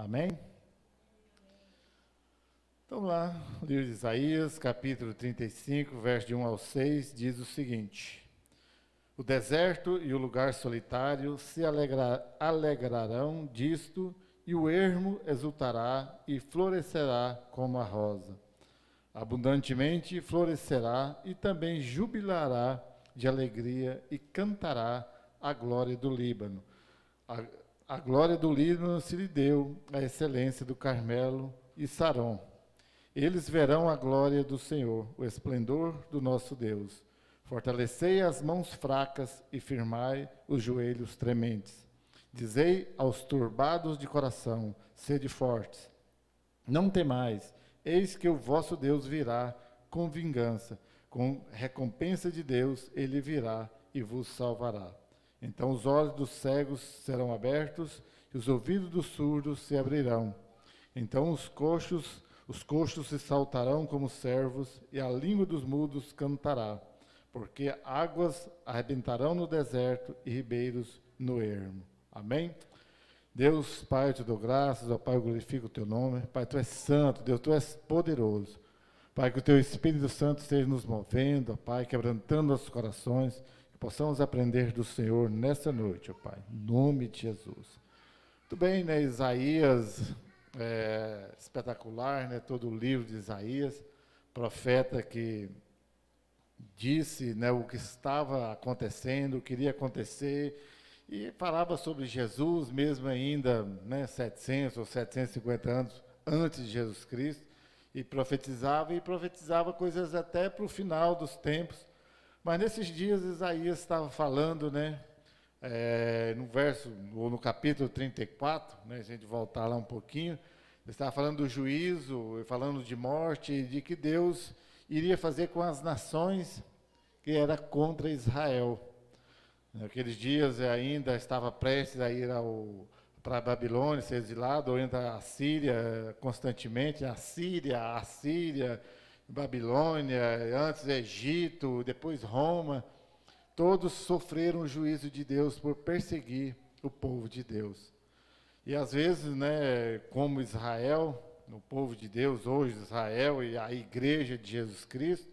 Amém? Então lá, o livro de Isaías, capítulo 35, verso de 1 ao 6, diz o seguinte: O deserto e o lugar solitário se alegrarão disto, e o ermo exultará e florescerá como a rosa. Abundantemente florescerá e também jubilará de alegria e cantará a glória do Líbano. A, a glória do Líbano se lhe deu, a excelência do Carmelo e Saron. Eles verão a glória do Senhor, o esplendor do nosso Deus. Fortalecei as mãos fracas e firmai os joelhos trementes. Dizei aos turbados de coração: sede fortes. Não temais, eis que o vosso Deus virá com vingança, com recompensa de Deus, ele virá e vos salvará. Então os olhos dos cegos serão abertos e os ouvidos dos surdos se abrirão. Então os coxos se saltarão como servos e a língua dos mudos cantará, porque águas arrebentarão no deserto e ribeiros no ermo. Amém? Deus, Pai, eu te dou graças, ó Pai, eu glorifico o teu nome. Pai, tu és santo, Deus, tu és poderoso. Pai, que o teu Espírito Santo esteja nos movendo, ó Pai, quebrantando nossos corações, que possamos aprender do Senhor nessa noite, ó Pai, em nome de Jesus. Muito bem, né, Isaías, espetacular, né, todo o livro de Isaías, profeta que disse, né, o que estava acontecendo, o que iria acontecer, e falava sobre Jesus, mesmo ainda, né, 700 ou 750 anos antes de Jesus Cristo, e profetizava coisas até para o final dos tempos. Mas nesses dias Isaías estava falando, né, no verso, ou no capítulo 34, né, a gente voltar lá um pouquinho, ele estava falando do juízo, falando de morte, de que Deus iria fazer com as nações que era contra Israel. Naqueles dias ainda estava prestes a ir para a Babilônia, ser exilado, ou ainda a Síria constantemente, a Síria, Babilônia, antes Egito, depois Roma. Todos sofreram o juízo de Deus por perseguir o povo de Deus. E às vezes, né, como Israel, o povo de Deus, hoje Israel e a igreja de Jesus Cristo,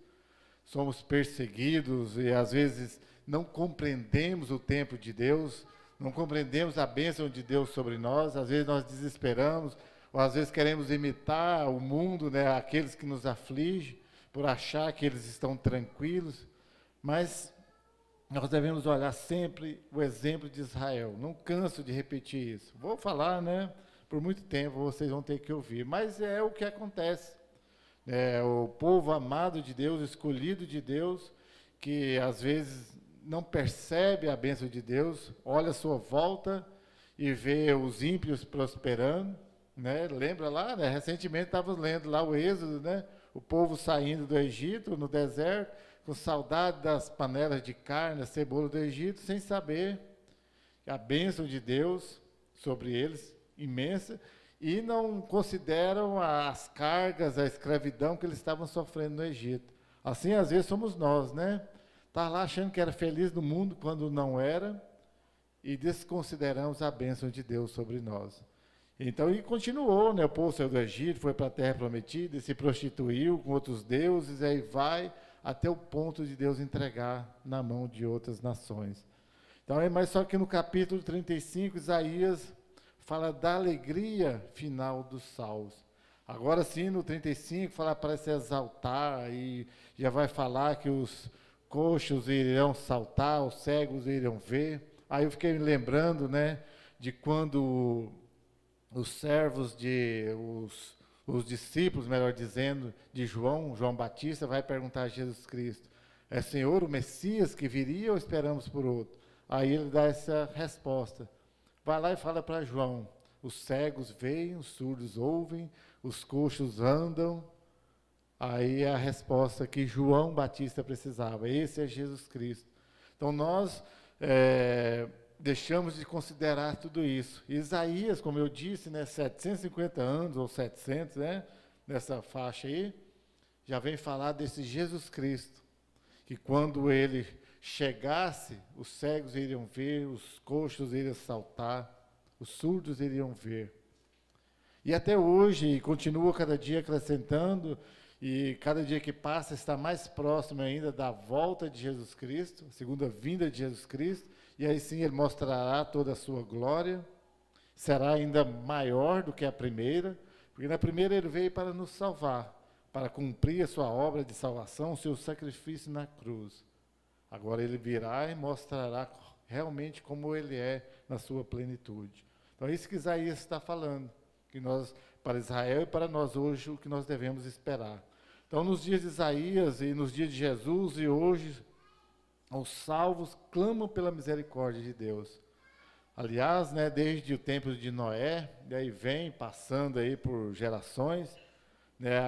somos perseguidos e às vezes não compreendemos o tempo de Deus, não compreendemos a bênção de Deus sobre nós, às vezes nós desesperamos, ou às vezes queremos imitar o mundo, né, aqueles que nos afligem, por achar que eles estão tranquilos, mas nós devemos olhar sempre o exemplo de Israel. Não canso de repetir isso. Vou falar, né? Por muito tempo vocês vão ter que ouvir. Mas é o que acontece. O povo amado de Deus, escolhido de Deus, que às vezes não percebe a bênção de Deus, olha a sua volta e vê os ímpios prosperando. Né? Lembra lá, né? Recentemente estávamos lendo lá o Êxodo, né? O povo saindo do Egito, no deserto, com saudade das panelas de carne, a cebola do Egito, sem saber a bênção de Deus sobre eles, imensa, e não consideram as cargas, a escravidão que eles estavam sofrendo no Egito. Assim, às vezes, somos nós, né? Tá lá achando que era feliz no mundo, quando não era, e desconsideramos a bênção de Deus sobre nós. Então, e continuou, né? O povo saiu do Egito, foi para a terra prometida, e se prostituiu com outros deuses, aí vai até o ponto de Deus entregar na mão de outras nações. Então, mas só que no capítulo 35, Isaías fala da alegria final dos salvos. Agora sim, no 35, fala para se exaltar, e já vai falar que os coxos irão saltar, os cegos irão ver. Aí eu fiquei me lembrando, né, de quando os servos os discípulos, melhor dizendo, de João Batista, vai perguntar a Jesus Cristo: é Senhor o Messias que viria ou esperamos por outro? Aí ele dá essa resposta. Vai lá e fala para João: os cegos veem, os surdos ouvem, os coxos andam. Aí é a resposta que João Batista precisava. Esse é Jesus Cristo. Então nós deixamos de considerar tudo isso. Isaías, como eu disse, né, 750 anos, ou 700, né, nessa faixa aí, já vem falar desse Jesus Cristo, que quando ele chegasse, os cegos iriam ver, os coxos iriam saltar, os surdos iriam ver. E até hoje continua cada dia acrescentando, e cada dia que passa está mais próximo ainda da volta de Jesus Cristo, a segunda vinda de Jesus Cristo, e aí sim ele mostrará toda a sua glória, será ainda maior do que a primeira, porque na primeira ele veio para nos salvar, para cumprir a sua obra de salvação, o seu sacrifício na cruz. Agora ele virá e mostrará realmente como ele é na sua plenitude. Então é isso que Isaías está falando, que nós, para Israel e para nós hoje, o que nós devemos esperar. Então nos dias de Isaías e nos dias de Jesus e hoje, os salvos clamam pela misericórdia de Deus. Aliás, né, desde o tempo de Noé, e aí vem passando aí por gerações, né,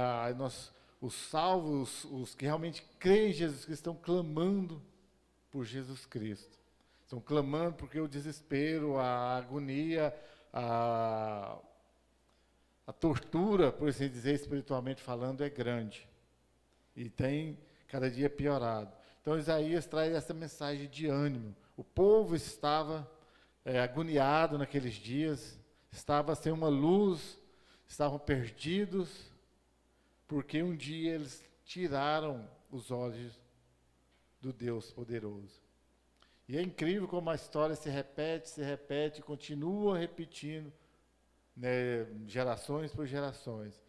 os salvos, os que realmente creem em Jesus Cristo, estão clamando por Jesus Cristo. Estão clamando porque o desespero, a agonia, a tortura, por assim dizer, espiritualmente falando, é grande. E tem cada dia piorado. Então Isaías traz essa mensagem de ânimo. O povo estava agoniado naqueles dias, estava sem uma luz, estavam perdidos, porque um dia eles tiraram os olhos do Deus poderoso. E é incrível como a história se repete, continua repetindo, né, gerações por gerações.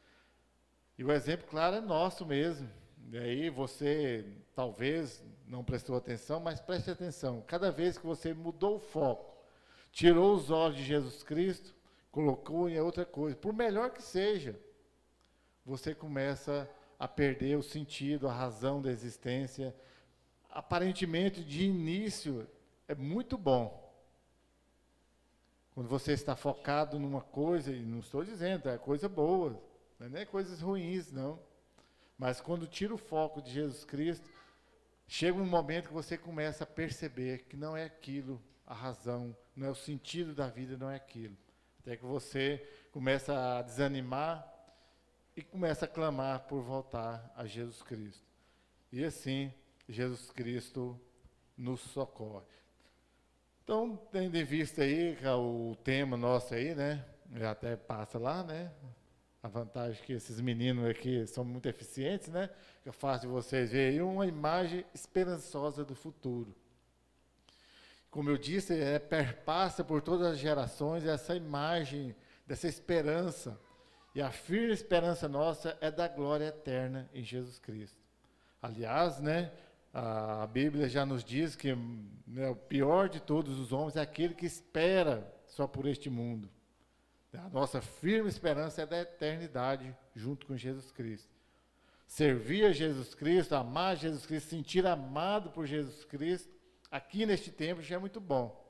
E o exemplo, claro, é nosso mesmo. E aí você talvez não prestou atenção, mas preste atenção. Cada vez que você mudou o foco, tirou os olhos de Jesus Cristo, colocou em outra coisa, por melhor que seja, você começa a perder o sentido, a razão da existência. Aparentemente, de início, é muito bom. Quando você está focado numa coisa, e não estou dizendo, é coisa boa, não é coisas ruins, não. Mas quando tira o foco de Jesus Cristo, chega um momento que você começa a perceber que não é aquilo a razão, não é o sentido da vida, não é aquilo. Até que você começa a desanimar e começa a clamar por voltar a Jesus Cristo. E assim, Jesus Cristo nos socorre. Então, tendo em vista aí o tema nosso aí, né? Já até passa lá, né? A vantagem é que esses meninos aqui são muito eficientes, né? Que eu faço de vocês verem uma imagem esperançosa do futuro. Como eu disse, perpassa por todas as gerações essa imagem dessa esperança. E a firme esperança nossa é da glória eterna em Jesus Cristo. Aliás, né, a Bíblia já nos diz que, né, o pior de todos os homens é aquele que espera só por este mundo. A nossa firme esperança é da eternidade junto com Jesus Cristo. Servir a Jesus Cristo, amar Jesus Cristo, sentir amado por Jesus Cristo, aqui neste tempo já é muito bom.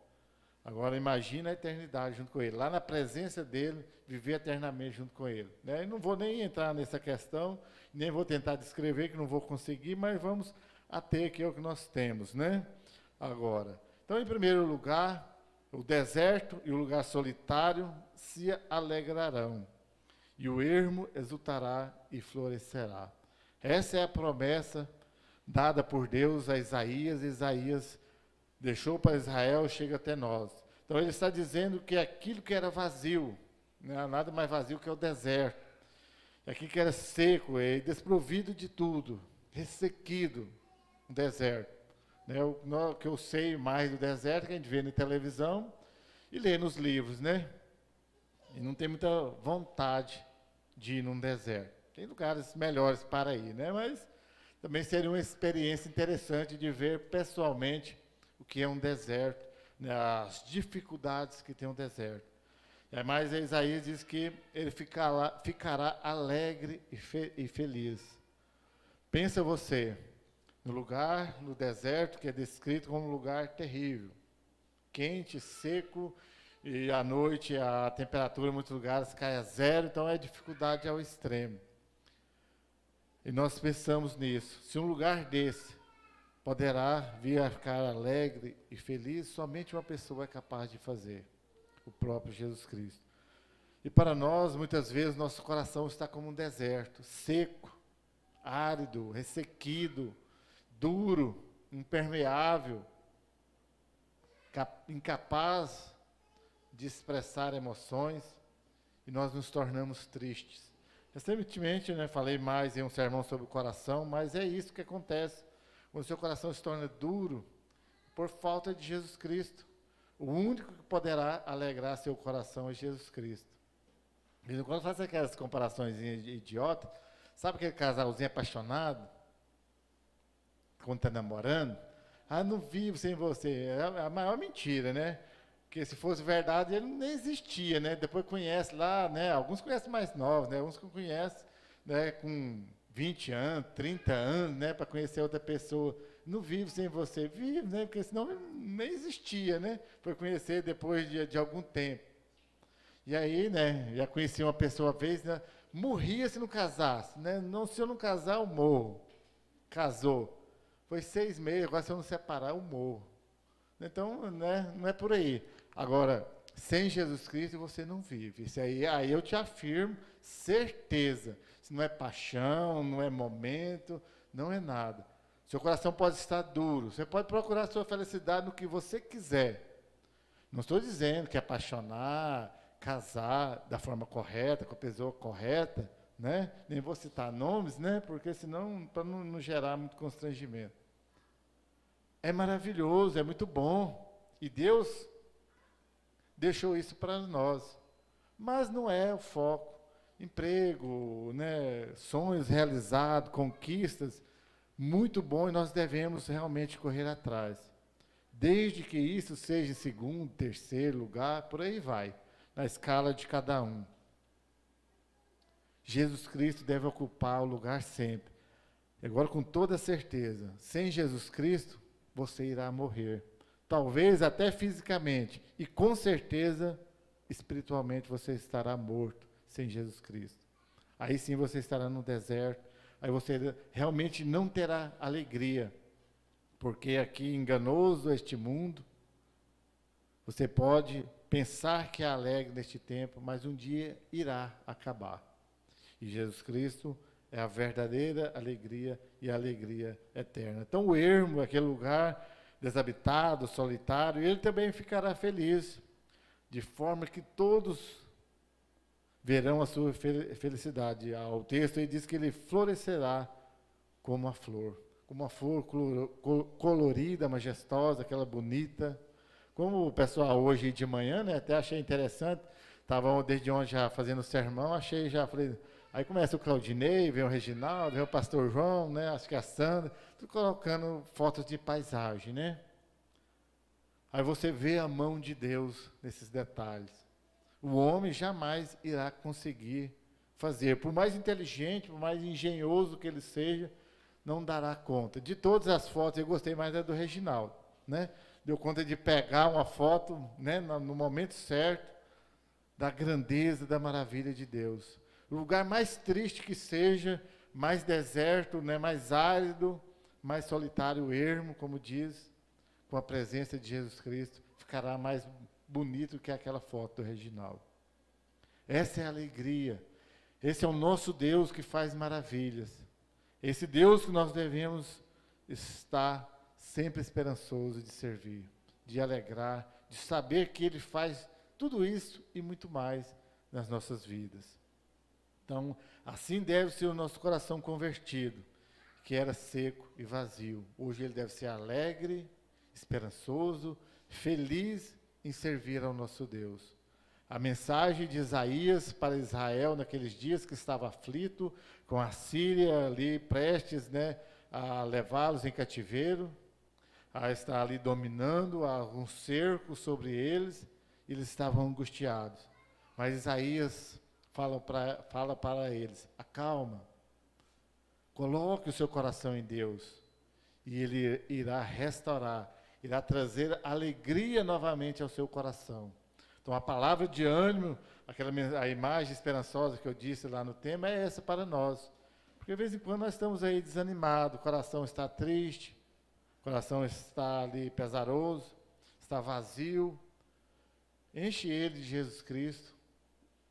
Agora imagina a eternidade junto com Ele, lá na presença dEle, viver eternamente junto com Ele. Né? Eu não vou nem entrar nessa questão, nem vou tentar descrever, que não vou conseguir, mas vamos ater aqui o que nós temos, né? Agora, então em primeiro lugar, o deserto e o lugar solitário se alegrarão, e o ermo exultará e florescerá. Essa é a promessa dada por Deus a Isaías, e Isaías deixou para Israel, chega até nós. Então ele está dizendo que aquilo que era vazio, não é nada mais vazio que o deserto, aquilo que era seco, desprovido de tudo, ressequido, um deserto. Né? O que eu sei mais do deserto, que a gente vê na televisão e lê nos livros, né? E não tem muita vontade de ir num deserto. Tem lugares melhores para ir, né? Mas também seria uma experiência interessante de ver pessoalmente o que é um deserto, né? As dificuldades que tem um deserto. Mas Isaías diz que ele ficará alegre e feliz. Pensa você, no lugar, no deserto, que é descrito como um lugar terrível, quente, seco, e à noite a temperatura em muitos lugares cai a zero, então é dificuldade ao extremo. E nós pensamos nisso. Se um lugar desse poderá vir a ficar alegre e feliz, somente uma pessoa é capaz de fazer, o próprio Jesus Cristo. E para nós, muitas vezes, nosso coração está como um deserto, seco, árido, ressequido, duro, impermeável, incapaz de expressar emoções. e nós nos tornamos tristes. Recentemente, né, falei mais em um sermão sobre o coração, mas é isso que acontece. Quando o seu coração se torna duro, por falta de Jesus Cristo. O único que poderá alegrar seu coração é Jesus Cristo. E quando faz aquelas comparações idiotas, sabe aquele casalzinho apaixonado, quando está namorando? Ah, não vivo sem você. É a maior mentira, né? Porque se fosse verdade, ele nem existia, né? Depois conhece lá, né? Alguns conhecem mais novos, né? Uns que conhecem, né, com 20 anos, 30 anos, né? Para conhecer outra pessoa. Não vive sem você. Vive, né? Porque senão nem existia, né? Foi conhecer depois de algum tempo. E aí, né? Já conheci uma pessoa uma vez, né? Morria se não casasse, né? Não, se eu não casar, eu morro. Casou. Foi 6 meses, agora se eu não separar, eu morro. Então, né, não é por aí. Agora, sem Jesus Cristo você não vive. Isso aí eu te afirmo, certeza. Isso não é paixão, não é momento, não é nada. Seu coração pode estar duro. Você pode procurar sua felicidade no que você quiser. Não estou dizendo que apaixonar, casar da forma correta, com a pessoa correta, né? Nem vou citar nomes, né? Porque senão, para não gerar muito constrangimento. É maravilhoso, é muito bom. E Deus deixou isso para nós. Mas não é o foco. Emprego, né, sonhos realizados, conquistas, muito bom, e nós devemos realmente correr atrás. Desde que isso seja em segundo, terceiro lugar, por aí vai, na escala de cada um. Jesus Cristo deve ocupar o lugar sempre. Agora, com toda certeza, sem Jesus Cristo, você irá morrer. Talvez até fisicamente, e com certeza, espiritualmente, você estará morto sem Jesus Cristo. Aí sim você estará no deserto, aí você realmente não terá alegria, porque aqui, enganoso este mundo, você pode pensar que é alegre neste tempo, mas um dia irá acabar. E Jesus Cristo é a verdadeira alegria e a alegria eterna. Então o ermo, aquele lugar desabitado, solitário, ele também ficará feliz, de forma que todos verão a sua felicidade. O texto aí diz que ele florescerá como a flor colorida, majestosa, aquela bonita. Como o pessoal hoje de manhã, né, até achei interessante, estavam desde ontem já fazendo sermão, falei, aí começa o Claudinei, vem o Reginaldo, vem o pastor João, né, acho que a Sandra, tudo colocando fotos de paisagem, né? Aí você vê a mão de Deus nesses detalhes. O homem jamais irá conseguir fazer, por mais inteligente, por mais engenhoso que ele seja, não dará conta. De todas as fotos, eu gostei mais da do Reginaldo, né? Deu conta de pegar uma foto, né, no momento certo, da grandeza, da maravilha de Deus. O lugar mais triste que seja, mais deserto, né, mais árido, mais solitário, ermo, como diz, com a presença de Jesus Cristo, ficará mais bonito que aquela foto do Reginaldo. Essa é a alegria. Esse é o nosso Deus que faz maravilhas. Esse Deus que nós devemos estar sempre esperançoso de servir, de alegrar, de saber que Ele faz tudo isso e muito mais nas nossas vidas. Então, assim deve ser o nosso coração convertido, que era seco e vazio. Hoje ele deve ser alegre, esperançoso, feliz em servir ao nosso Deus. A mensagem de Isaías para Israel naqueles dias que estava aflito, com a Síria ali prestes, né, a levá-los em cativeiro, a estar ali dominando, a um cerco sobre eles, eles estavam angustiados. Mas Isaías fala para eles, acalma, coloque o seu coração em Deus, e Ele irá restaurar, irá trazer alegria novamente ao seu coração. Então a palavra de ânimo, a imagem esperançosa que eu disse lá no tema, é essa para nós. Porque de vez em quando nós estamos aí desanimados, o coração está triste, o coração está ali pesaroso, está vazio. Enche ele de Jesus Cristo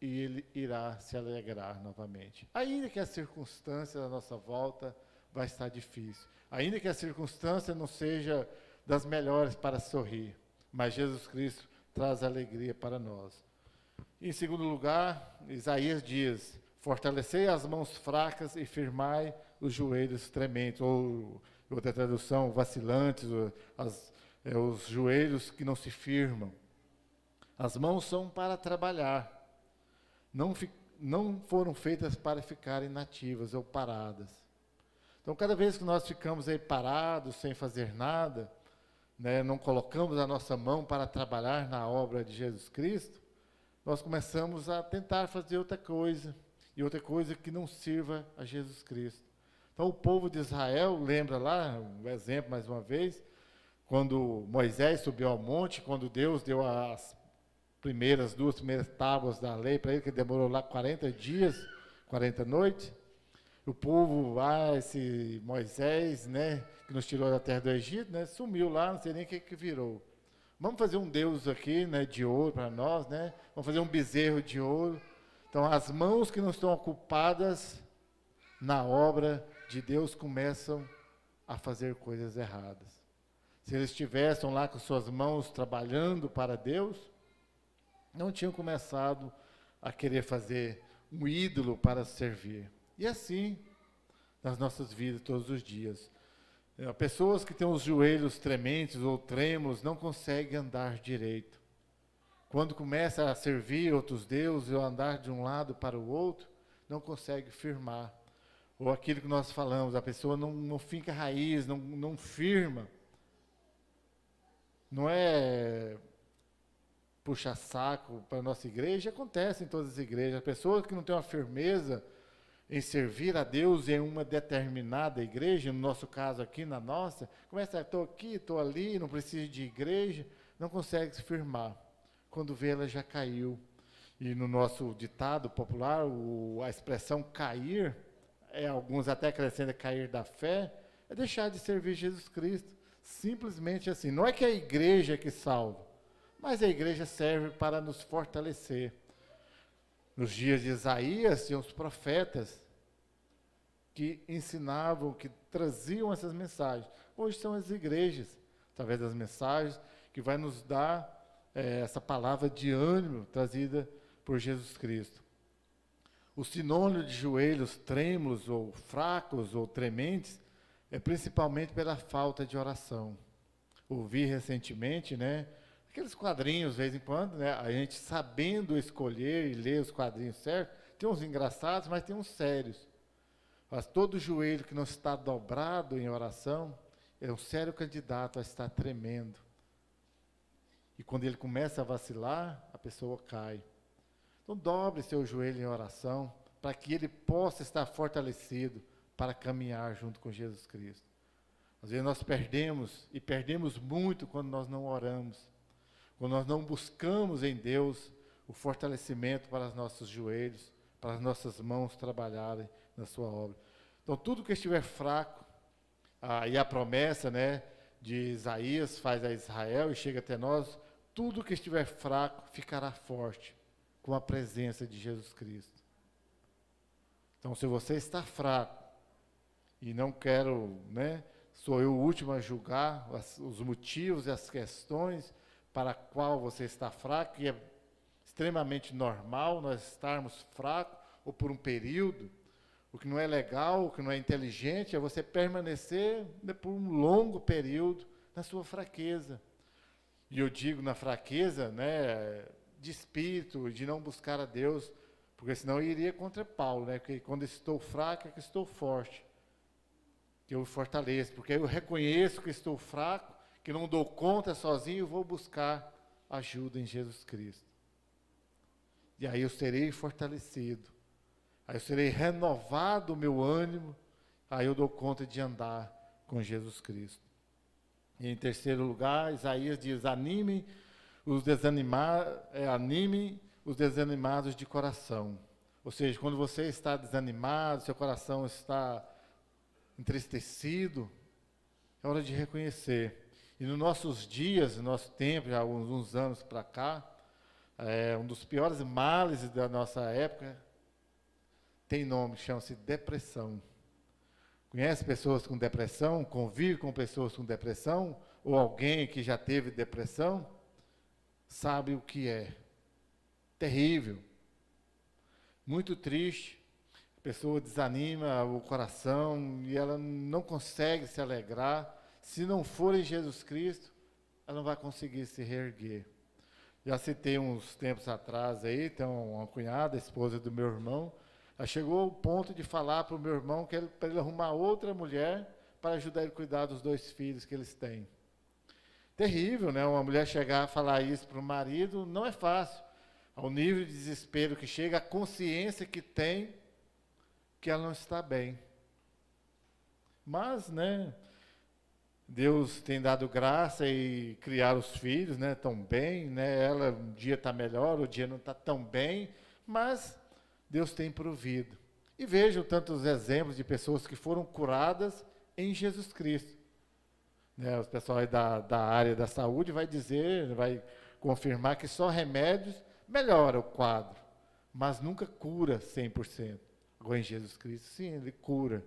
e ele irá se alegrar novamente. Ainda que a circunstância da nossa volta vai estar difícil, ainda que a circunstância não seja das melhores para sorrir, mas Jesus Cristo traz alegria para nós. Em segundo lugar, Isaías diz: fortalecei as mãos fracas e firmai os joelhos trementes, ou outra tradução, vacilantes, os joelhos que não se firmam. As mãos são para trabalhar, não foram feitas para ficarem inativas ou paradas. Então, cada vez que nós ficamos aí parados, sem fazer nada, né, não colocamos a nossa mão para trabalhar na obra de Jesus Cristo, nós começamos a tentar fazer outra coisa, e outra coisa que não sirva a Jesus Cristo. Então, o povo de Israel, lembra lá, um exemplo mais uma vez, quando Moisés subiu ao monte, quando Deus deu as duas primeiras tábuas da lei para ele, que demorou lá 40 dias, 40 noites, o povo, esse Moisés, né, que nos tirou da terra do Egito, né, sumiu lá, não sei nem o que virou. Vamos fazer um Deus aqui, né, de ouro para nós, né? Vamos fazer um bezerro de ouro. Então, as mãos que não estão ocupadas na obra de Deus começam a fazer coisas erradas. Se eles estivessem lá com suas mãos trabalhando para Deus, não tinham começado a querer fazer um ídolo para servir. E assim, nas nossas vidas, todos os dias. Pessoas que têm os joelhos trementes ou trêmulos não conseguem andar direito. Quando começa a servir outros deuses ou andar de um lado para o outro, não consegue firmar. Ou aquilo que nós falamos, a pessoa não finca raiz, não firma. Não é puxar saco para a nossa igreja, acontece em todas as igrejas. A pessoa que não tem uma firmeza em servir a Deus em uma determinada igreja, no nosso caso aqui, na nossa, começa a, estou aqui, estou ali, não preciso de igreja, não consegue se firmar. Quando vê, ela já caiu. E no nosso ditado popular, a expressão cair, alguns até acrescentam cair da fé, é deixar de servir Jesus Cristo. Simplesmente assim. Não é que a igreja que salva, mas a igreja serve para nos fortalecer. Nos dias de Isaías, tinham os profetas que ensinavam, que traziam essas mensagens. Hoje são as igrejas, através das mensagens, que vai nos dar essa palavra de ânimo trazida por Jesus Cristo. O sinônimo de joelhos trêmulos, ou fracos, ou trementes, é principalmente pela falta de oração. Ouvi recentemente, né, aqueles quadrinhos, de vez em quando, né, a gente sabendo escolher e ler os quadrinhos certos, tem uns engraçados, mas tem uns sérios. Mas todo joelho que não está dobrado em oração é um sério candidato a estar tremendo. E quando ele começa a vacilar, a pessoa cai. Então, dobre seu joelho em oração, para que ele possa estar fortalecido para caminhar junto com Jesus Cristo. Às vezes nós perdemos, e perdemos muito quando nós não oramos. Quando nós não buscamos em Deus o fortalecimento para os nossos joelhos, para as nossas mãos trabalharem na sua obra. Então, tudo que estiver fraco, e a promessa, né, de Isaías faz a Israel e chega até nós, tudo que estiver fraco ficará forte com a presença de Jesus Cristo. Então, se você está fraco, e não quero, né, sou eu o último a julgar os motivos e as questões para a qual você está fraco, e é extremamente normal nós estarmos fracos, ou por um período. O que não é legal, o que não é inteligente, é você permanecer, né, por um longo período na sua fraqueza. E eu digo na fraqueza, né, de espírito, de não buscar a Deus, porque senão eu iria contra Paulo, né, porque quando estou fraco é que estou forte, que eu me fortaleço, porque eu reconheço que estou fraco, que não dou conta sozinho, vou buscar ajuda em Jesus Cristo. E aí eu serei fortalecido, aí eu serei renovado o meu ânimo, aí eu dou conta de andar com Jesus Cristo. E em terceiro lugar, Isaías diz, anime os desanimados de coração. Ou seja, quando você está desanimado, seu coração está entristecido, é hora de reconhecer. E nos nossos dias, no nosso tempo, já há uns anos para cá, um dos piores males da nossa época tem nome, chama-se depressão. Conhece pessoas com depressão? Convive com pessoas com depressão? Ou alguém que já teve depressão? Sabe o que é. terrível, muito triste. A pessoa desanima o coração e ela não consegue se alegrar. Se não for em Jesus Cristo, ela não vai conseguir se reerguer. Já citei uns tempos atrás aí, então uma cunhada, esposa do meu irmão, ela chegou ao ponto de falar para o meu irmão que para ele arrumar outra mulher para ajudar ele a cuidar dos 2 filhos que eles têm. Terrível, né? Uma mulher chegar a falar isso para o marido não é fácil. Ao nível de desespero que chega, a consciência que tem que ela não está bem. Mas, né, Deus tem dado graça e criar os filhos, né, tão bem, né, ela um dia está melhor, o dia não está tão bem, mas Deus tem provido. E vejo tantos exemplos de pessoas que foram curadas em Jesus Cristo. Né, o pessoal aí da área da saúde vai dizer, vai confirmar que só remédios melhora o quadro, mas nunca cura 100%. Agora em Jesus Cristo, sim, ele cura.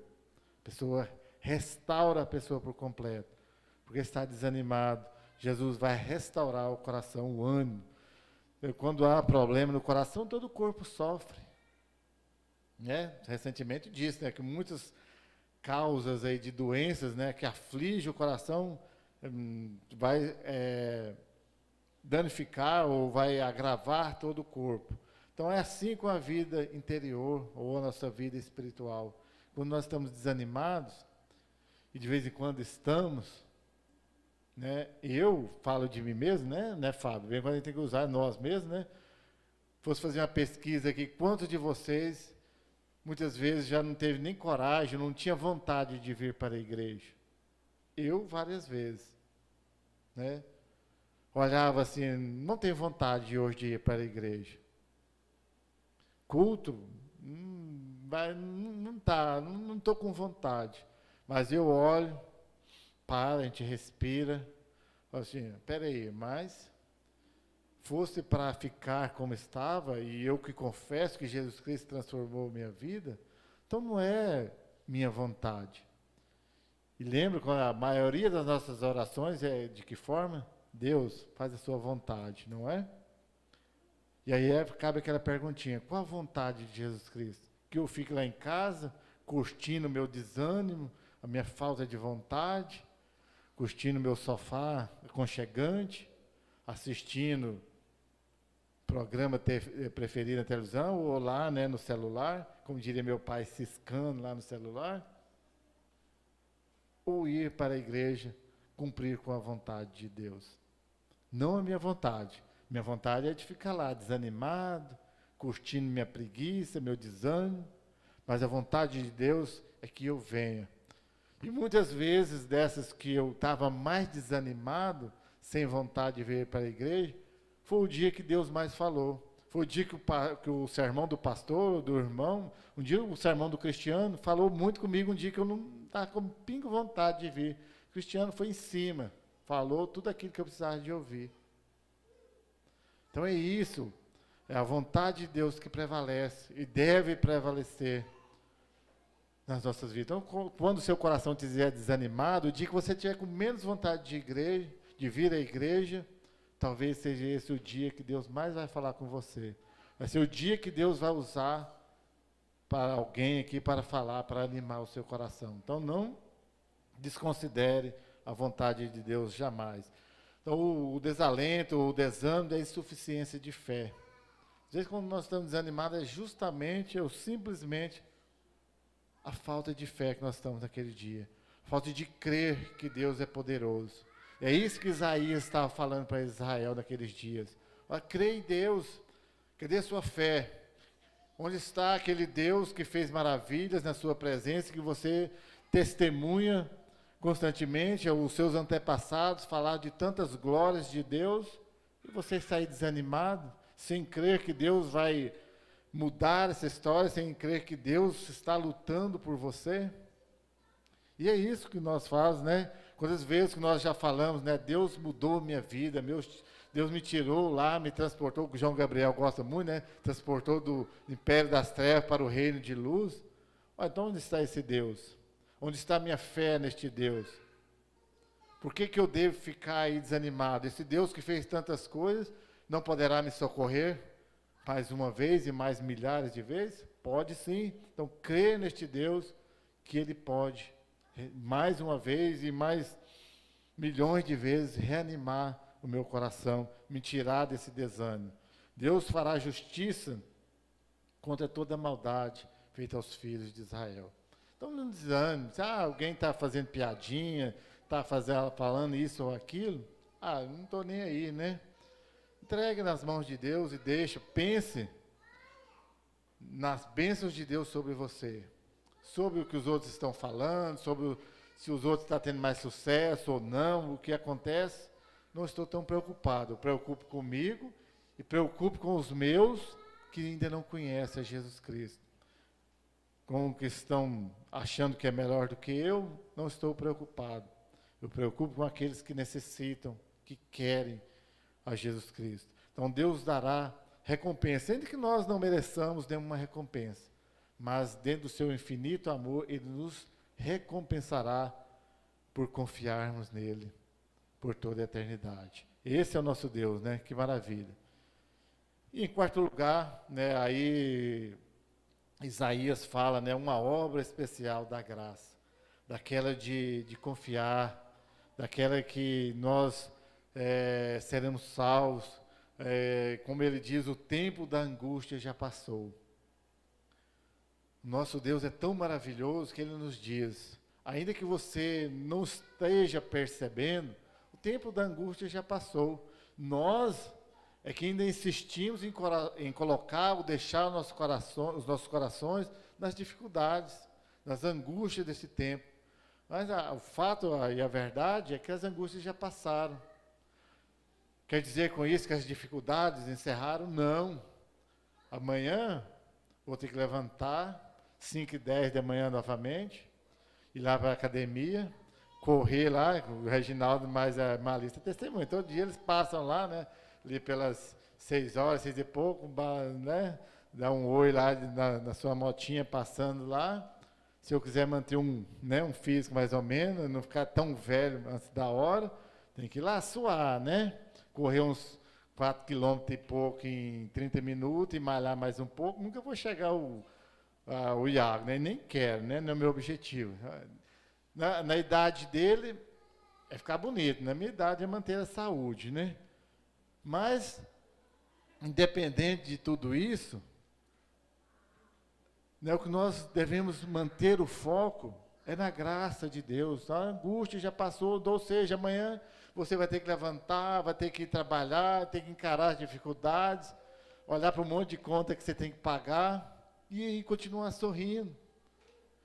A pessoa restaura a pessoa por completo. Porque está desanimado, Jesus vai restaurar o coração, o ânimo. Quando há problema no coração, todo o corpo sofre. Né? Recentemente disse, né, que muitas causas aí de doenças, né, que afligem o coração vai danificar ou vai agravar todo o corpo. Então é assim com a vida interior ou a nossa vida espiritual. Quando nós estamos desanimados, e de vez em quando estamos, né, eu falo de mim mesmo, né, Fábio? Bem, quando a gente tem que usar nós mesmos, né? Fosse fazer uma pesquisa aqui, quantos de vocês muitas vezes já não teve nem coragem, não tinha vontade de vir para a igreja? Eu várias vezes, né? Olhava assim, não tenho vontade hoje de ir para a igreja. Culto, não estou com vontade. Mas eu olho, a gente respira, falo assim, peraí, mas fosse para ficar como estava, e eu que confesso que Jesus Cristo transformou minha vida, então não é minha vontade. E lembra quando a maioria das nossas orações é de que forma? Deus, faz a sua vontade, não é? E aí cabe aquela perguntinha, qual a vontade de Jesus Cristo? Que eu fique lá em casa, curtindo o meu desânimo, a minha falta de vontade, curtindo o meu sofá aconchegante, assistindo programa preferido na televisão, ou lá, né, no celular, como diria meu pai, ciscando lá no celular, ou ir para a igreja, cumprir com a vontade de Deus. Não a minha vontade. Minha vontade é de ficar lá desanimado, curtindo minha preguiça, meu desânimo, mas a vontade de Deus é que eu venha. E muitas vezes dessas que eu estava mais desanimado, sem vontade de vir para a igreja, foi o dia que Deus mais falou. Foi o dia que o sermão do pastor, do irmão, um dia o sermão do Cristiano falou muito comigo, um dia que eu não estava com pingo vontade de vir. O Cristiano foi em cima, falou tudo aquilo que eu precisava de ouvir. Então é isso, é a vontade de Deus que prevalece e deve prevalecer nas nossas vidas. Então, quando o seu coração estiver desanimado, o dia que você tiver com menos vontade de vir à igreja, talvez seja esse o dia que Deus mais vai falar com você. Vai ser o dia que Deus vai usar para alguém aqui para falar, para animar o seu coração. Então, não desconsidere a vontade de Deus jamais. Então, o desalento, o desânimo é insuficiência de fé. Às vezes, quando nós estamos desanimados, é justamente ou simplesmente a falta de fé que nós estamos naquele dia. A falta de crer que Deus é poderoso. É isso que Isaías estava falando para Israel naqueles dias. Crê em Deus. Cadê a sua fé? Onde está aquele Deus que fez maravilhas na sua presença, que você testemunha constantemente, os seus antepassados falaram de tantas glórias de Deus, e você está aí desanimado, sem crer que Deus vai mudar essa história, sem crer que Deus está lutando por você? E é isso que nós fazemos, né? Quantas vezes que nós já falamos, né? Deus mudou minha vida, Deus me tirou lá, me transportou, o João Gabriel gosta muito, né? Transportou do império das trevas para o reino de luz. Então onde está esse Deus? Onde está a minha fé neste Deus? Por que eu devo ficar aí desanimado? Esse Deus que fez tantas coisas não poderá me socorrer? mais uma vez e mais milhares de vezes? Pode sim. Então, crê neste Deus que Ele pode, mais uma vez e mais milhões de vezes, reanimar o meu coração, me tirar desse desânimo. Deus fará justiça contra toda a maldade feita aos filhos de Israel. Então, não desânimo. Se alguém está fazendo piadinha, está falando isso ou aquilo, eu não estou nem aí, né? Entregue nas mãos de Deus e deixa, pense nas bênçãos de Deus sobre você, sobre o que os outros estão falando, sobre se os outros estão tendo mais sucesso ou não, o que acontece. Não estou tão preocupado. Eu preocupo comigo e preocupo com os meus que ainda não conhecem a Jesus Cristo. Com o que estão achando que é melhor do que eu, não estou preocupado. Eu preocupo com aqueles que necessitam, que querem a Jesus Cristo. Então Deus dará recompensa, ainda que nós não mereçamos nenhuma recompensa, mas dentro do seu infinito amor, Ele nos recompensará por confiarmos nele por toda a eternidade. Esse é o nosso Deus, né? Que maravilha. E em quarto lugar, né, aí Isaías fala, né, uma obra especial da graça, daquela de confiar, daquela que nós seremos salvos, como ele diz, o tempo da angústia já passou. Nosso Deus é tão maravilhoso que Ele nos diz, ainda que você não esteja percebendo, o tempo da angústia já passou. Nós é que ainda insistimos em colocar ou deixar os nossos corações nas dificuldades, nas angústias desse tempo. Mas o fato e a verdade é que as angústias já passaram. Quer dizer com isso que as dificuldades encerraram? Não. Amanhã vou ter que levantar 5h10 da manhã novamente, ir lá para a academia, correr lá, o Reginaldo mais a Malista testemunha, todo dia eles passam lá, né, ali pelas 6 horas, 6 e pouco, né, dá um oi lá na sua motinha passando lá. Se eu quiser manter um físico mais ou menos, não ficar tão velho antes da hora, tem que ir lá suar, né, correr uns 4 quilômetros e pouco em 30 minutos e malhar mais um pouco. Nunca vou chegar o Iago, né? Nem quero, né? Não é o meu objetivo. Na idade dele, é ficar bonito. Na minha idade, é manter a saúde, né? Mas, independente de tudo isso, né, o que nós devemos manter o foco é na graça de Deus. A angústia já passou, ou seja, amanhã você vai ter que levantar, vai ter que trabalhar, ter que encarar as dificuldades, olhar para um monte de conta que você tem que pagar e continuar sorrindo.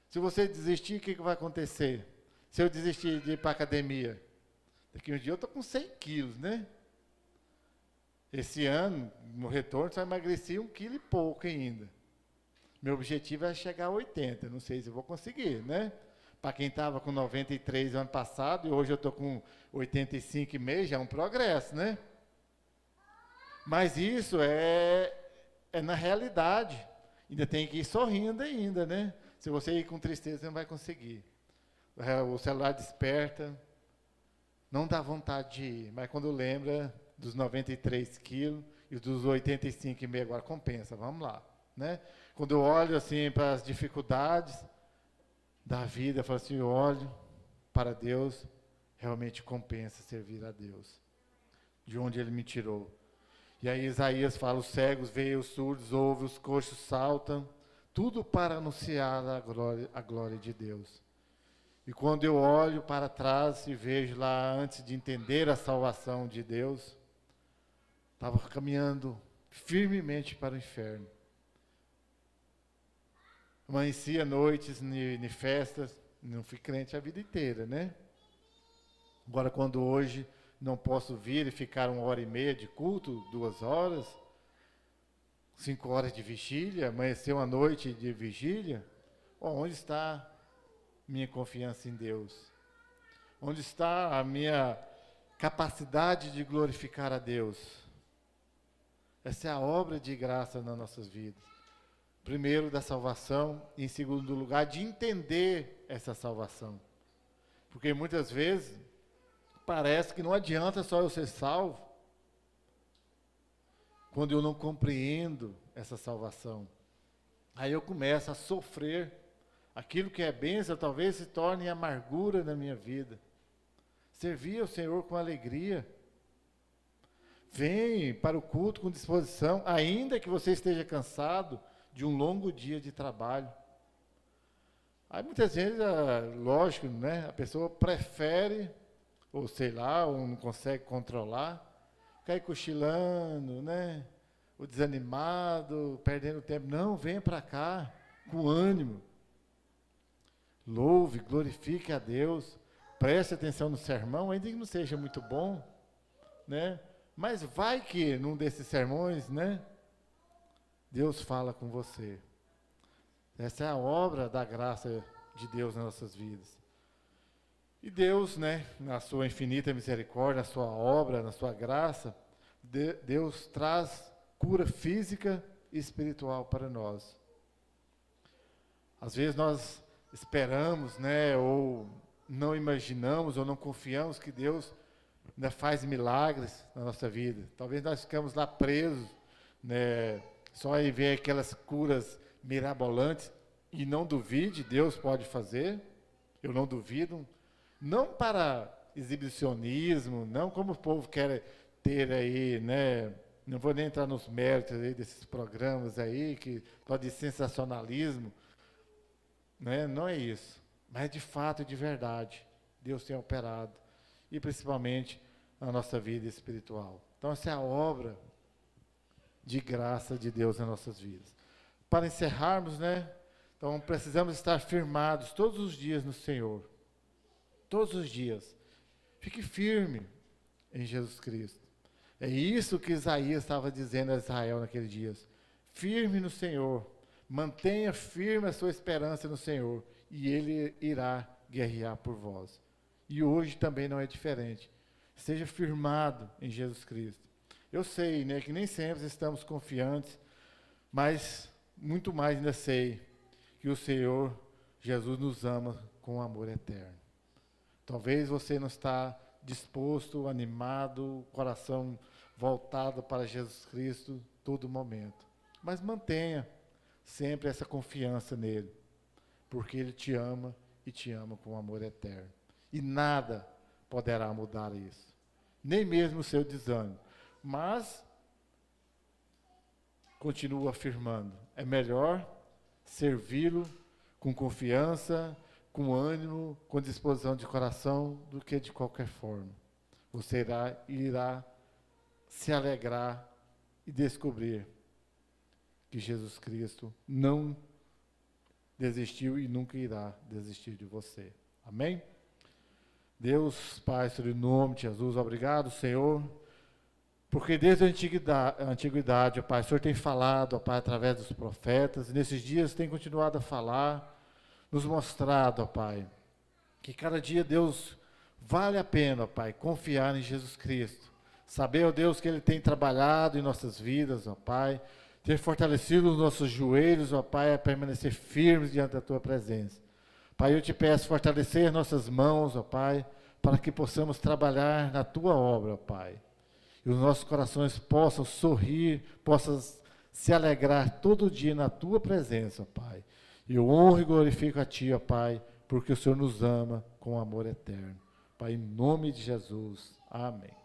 Se você desistir, o que vai acontecer? Se eu desistir de ir para a academia, daqui um dia eu estou com 100 quilos, né? Esse ano, no retorno, só emagreci 1 quilo e pouco ainda. Meu objetivo é chegar a 80, não sei se eu vou conseguir, né? Para quem estava com 93 ano passado, e hoje eu estou com 85,5, já é um progresso, né? Mas isso é na realidade. Ainda tem que ir sorrindo ainda, né? Se você ir com tristeza, você não vai conseguir. O celular desperta, não dá vontade de ir, mas quando lembra dos 93 quilos e dos 85,5 agora compensa, vamos lá, né? Quando eu olho assim para as dificuldades da vida, eu falo assim, eu olho para Deus, realmente compensa servir a Deus, de onde Ele me tirou. E aí Isaías fala, os cegos veem, os surdos ouvem, os coxos saltam, tudo para anunciar a glória de Deus. E quando eu olho para trás e vejo lá, antes de entender a salvação de Deus, estava caminhando firmemente para o inferno. Amanhecia noites em festas, não fui crente a vida inteira, né? Agora, quando hoje não posso vir e ficar 1h30 de culto, 2 horas, 5 horas de vigília, amanhecer uma noite de vigília, onde está minha confiança em Deus? Onde está a minha capacidade de glorificar a Deus? Essa é a obra de graça nas nossas vidas. Primeiro, da salvação, e em segundo lugar, de entender essa salvação. Porque muitas vezes parece que não adianta só eu ser salvo. quando eu não compreendo essa salvação. Aí eu começo a sofrer. Aquilo que é bênção talvez se torne amargura na minha vida. Servir ao Senhor com alegria. Vem para o culto com disposição, ainda que você esteja cansado de um longo dia de trabalho. Aí muitas vezes, lógico, né, a pessoa prefere, ou sei lá, ou não consegue controlar, ficar aí cochilando, né, ou desanimado, perdendo tempo. Não, venha para cá, com ânimo. Louve, glorifique a Deus, preste atenção no sermão, ainda que não seja muito bom, né? Mas vai que num desses sermões, né, Deus fala com você. Essa é a obra da graça de Deus nas nossas vidas. E Deus, né, na sua infinita misericórdia, na sua obra, na sua graça, Deus traz cura física e espiritual para nós. Às vezes nós esperamos, né, ou não imaginamos, ou não confiamos que Deus ainda faz milagres na nossa vida. Talvez nós ficamos lá presos, né, só em ver aquelas curas mirabolantes, e não duvide, Deus pode fazer, eu não duvido, não para exibicionismo, não como o povo quer ter aí, né, não vou nem entrar nos méritos aí desses programas aí, que pode de sensacionalismo, né, não é isso, mas de fato e de verdade, Deus tem operado, e principalmente na nossa vida espiritual. Então essa é a obra de graça de Deus nas nossas vidas. Para encerrarmos, né, então precisamos estar firmados todos os dias no Senhor. Todos os dias. Fique firme em Jesus Cristo. É isso que Isaías estava dizendo a Israel naqueles dias. Firme no Senhor. Mantenha firme a sua esperança no Senhor. E Ele irá guerrear por vós. E hoje também não é diferente. Seja firmado em Jesus Cristo. Eu sei, né, que nem sempre estamos confiantes, mas muito mais ainda sei que o Senhor Jesus nos ama com amor eterno. Talvez você não está disposto, animado, coração voltado para Jesus Cristo todo momento. Mas mantenha sempre essa confiança nele, porque ele te ama e te ama com amor eterno. E nada poderá mudar isso, nem mesmo o seu desânimo. Mas continuo afirmando, é melhor servi-lo com confiança, com ânimo, com disposição de coração, do que de qualquer forma. Você irá se alegrar e descobrir que Jesus Cristo não desistiu e nunca irá desistir de você. Amém? Deus, Pai, sobre o nome de Jesus, obrigado, Senhor, porque desde a antiguidade, ó Pai, o Senhor tem falado, ó Pai, através dos profetas, e nesses dias tem continuado a falar, nos mostrado, ó Pai, que cada dia, Deus, vale a pena, ó Pai, confiar em Jesus Cristo, saber, ó Deus, que Ele tem trabalhado em nossas vidas, ó Pai, ter fortalecido os nossos joelhos, ó Pai, a permanecer firmes diante da Tua presença. Pai, eu te peço, fortalecer nossas mãos, ó Pai, para que possamos trabalhar na Tua obra, ó Pai. E os nossos corações possam sorrir, possam se alegrar todo dia na Tua presença, ó Pai. E eu honro e glorifico a Ti, ó Pai, porque o Senhor nos ama com amor eterno. Pai, em nome de Jesus. Amém.